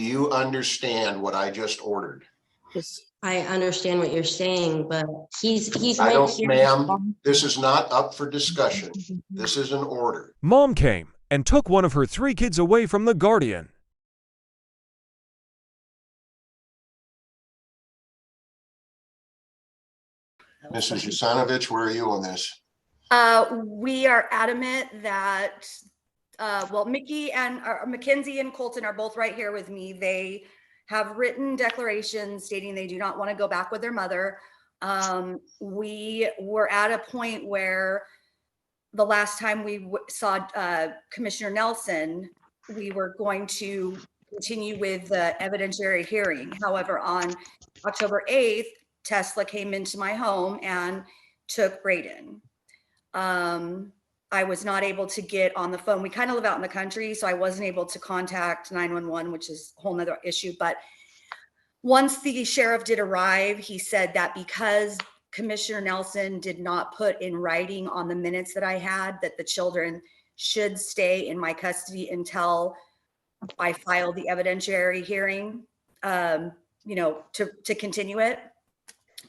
Do you understand what I just ordered? Yes, I understand what you're saying, but he's I don't, ma'am, this is not up for discussion. This is an order. Mom came and took one of her 3 kids away from the guardian. Mrs. Yusanovich, where are you on this? We are adamant that, well, Mickey and Mackenzie and Colton are both right here with me. They have written declarations stating they do not want to go back with their mother. We were at a point where the last time we saw Commissioner Nelson, we were going to continue with the evidentiary hearing. However, on October 8th, Tesla came into my home and took Braden. I was not able to get on the phone. We kind of live out in the country, so I wasn't able to contact 911, which is a whole nother issue. But once the sheriff did arrive, he said that because Commissioner Nelson did not put in writing on the minutes that I had that the children should stay in my custody until I filed the evidentiary hearing, you know, to continue it,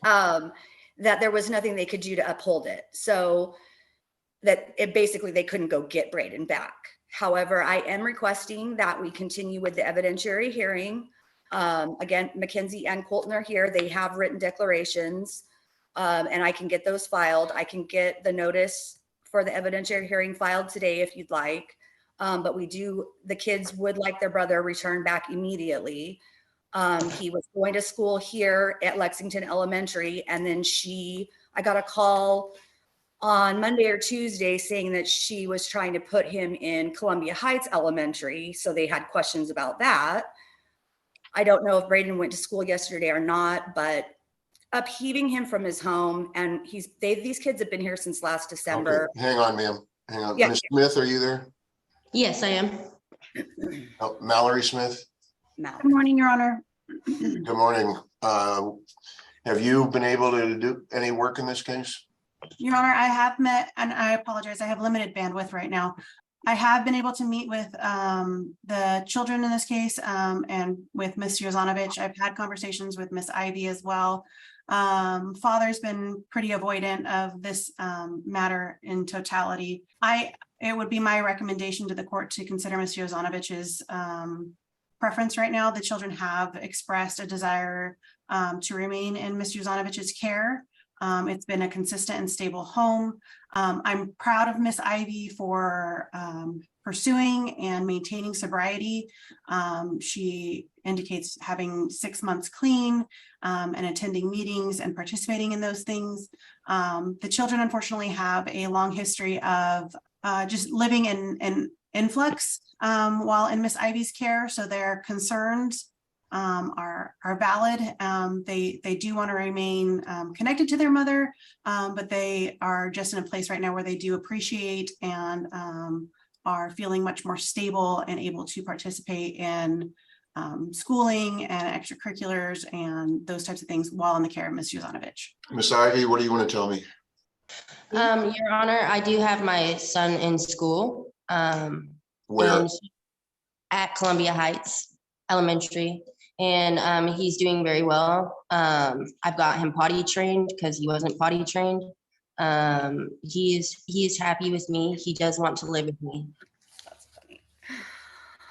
that there was nothing they could do to uphold it. So that it basically, they couldn't go get Braden back. However, I am requesting that we continue with the evidentiary hearing. Again, Mackenzie and Colton are here. They have written declarations, and I can get those filed. I can get the notice for the evidentiary hearing filed today if you'd like. But the kids would like their brother returned back immediately. He was going to school here at Lexington Elementary, and then I got a call on Monday or Tuesday saying that she was trying to put him in Columbia Heights Elementary. So they had questions about that. I don't know if Braden went to school yesterday or not, but upheaving him from his home, and these kids have been here since last December. Okay. Hang on, ma'am. Hang on. Yeah. Ms. Smith, are you there? Yes, I am. Oh, Mallory Smith. Matt. Good morning, Your Honor. Good morning. Have you been able to do any work in this case? Your Honor, I have met, and I apologize, I have limited bandwidth right now. I have been able to meet with the children in this case and with Ms. Yozanovich. I've had conversations with Ms. Ivy as well. Father's been pretty avoidant of this matter in totality. It would be my recommendation to the court to consider Ms. Yozanovich's preference right now. The children have expressed a desire to remain in Ms. Yozanovich's care. It's been a consistent and stable home. I'm proud of Miss Ivy for pursuing and maintaining sobriety. She indicates having 6 months clean and attending meetings and participating in those things. The children unfortunately have a long history of just living in influx while in Miss Ivy's care. So their concerns are valid. They do want to remain connected to their mother, but they are just in a place right now where they do appreciate and are feeling much more stable and able to participate in schooling and extracurriculars and those types of things while in the care of Ms. Yozanovich. Miss Ivy, what do you want to tell me? Your Honor, I do have my son in school. Where? At Columbia Heights Elementary. And he's doing very well. I've got him potty trained because he wasn't potty trained. He is happy with me. He does want to live with me. That's funny.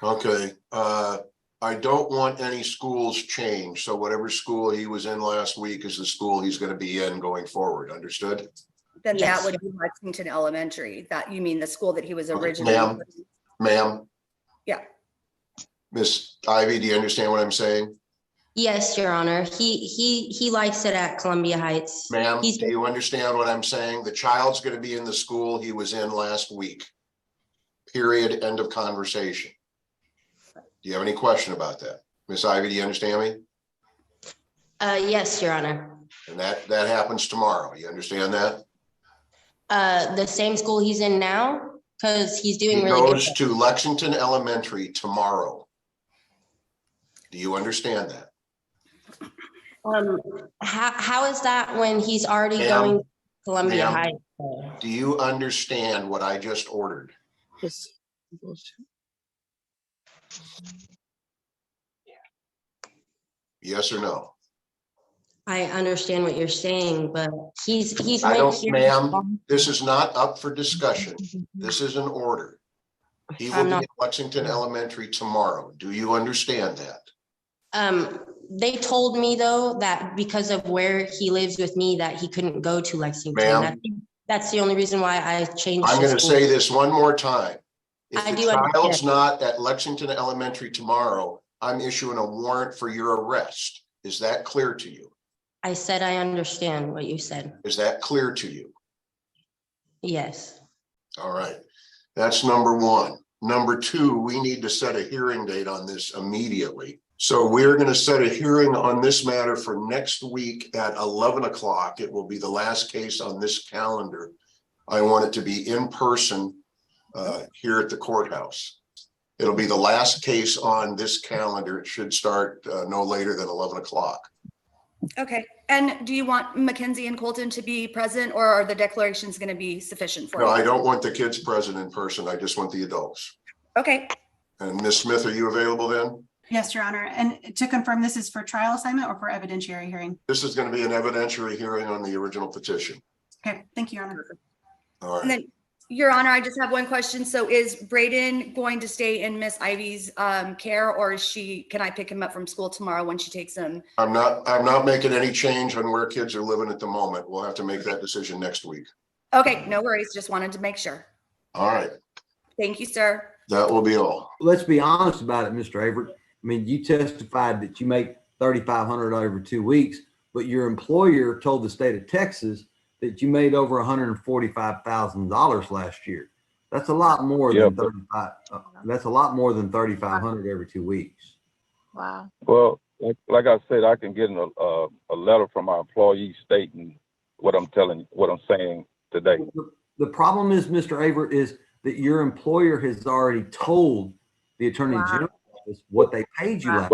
Okay. I don't want any schools changed. So whatever school he was in last week is the school he's going to be in going forward. Understood? Then Yes. that would be Lexington Elementary. That you mean the school that he was originally. Ma'am. Yeah. Miss Ivy, do you understand what I'm saying? Yes, Your Honor. He likes it at Columbia Heights. Ma'am, do you understand what I'm saying? The child's going to be in the school he was in last week. Period. End of conversation. Do you have any question about that? Miss Ivy, do you understand me? Yes, Your Honor. And that happens tomorrow. You understand that? The same school he's in now, because he's doing He really good. goes to Lexington Elementary tomorrow. Do you understand that? How is that when he's already going to Columbia Heights? Do you understand what I just ordered? Yes. Yes or no? I understand what you're saying, but he's I went don't, here. ma'am, this is not up for discussion. This is an order. He will I'm be not- at Lexington Elementary tomorrow. Do you understand that? They told me though that because of where he lives with me, that he couldn't go to Lexington. Ma'am. That's the only reason why I changed. I'm the gonna school. say this one more time. If I the do understand. child's not at Lexington Elementary tomorrow, I'm issuing a warrant for your arrest. Is that clear to you? I said I understand what you said. Is that clear to you? Yes. All right, that's number one. Number two, we need to set a hearing date on this immediately. So we're going to set a hearing on this matter for next week at 11 o'clock. It will be the last case on this calendar. I want it to be in person here at the courthouse. It'll be the last case on this calendar. It should start no later than 11 o'clock. Okay. And do you want Mackenzie and Colton to be present, or are the declarations going to be sufficient for No, you? I don't want the kids present in person. I just want the adults. Okay. And Ms. Smith, are you available then? Yes, Your Honor. And to confirm, this is for trial assignment or for evidentiary hearing? This is going to be an evidentiary hearing on the original petition. Okay, thank you, Your Honor. All And right. then, Your Honor, I just have one question. So is Braden going to stay in Miss Ivy's care, or is can I pick him up from school tomorrow when she takes him? I'm not making any change on where kids are living at the moment. We'll have to make that decision next week. Okay, no worries. Just wanted to make sure. All right, Thank you, sir. that will be all. Let's be honest about it, Mr. Averitt. I mean, you testified that you make $3,500 over 2 weeks, but your employer told the state of Texas that you made over $145,000 last year. That's a lot more than 35. That's a lot more than 3,500 every 2 weeks. Wow. Well, like I said, I can get a letter from my employee stating what I'm saying today. The problem is, Mr. Averitt, is that your employer has already told the Attorney Wow. General office what they paid you Wow. last.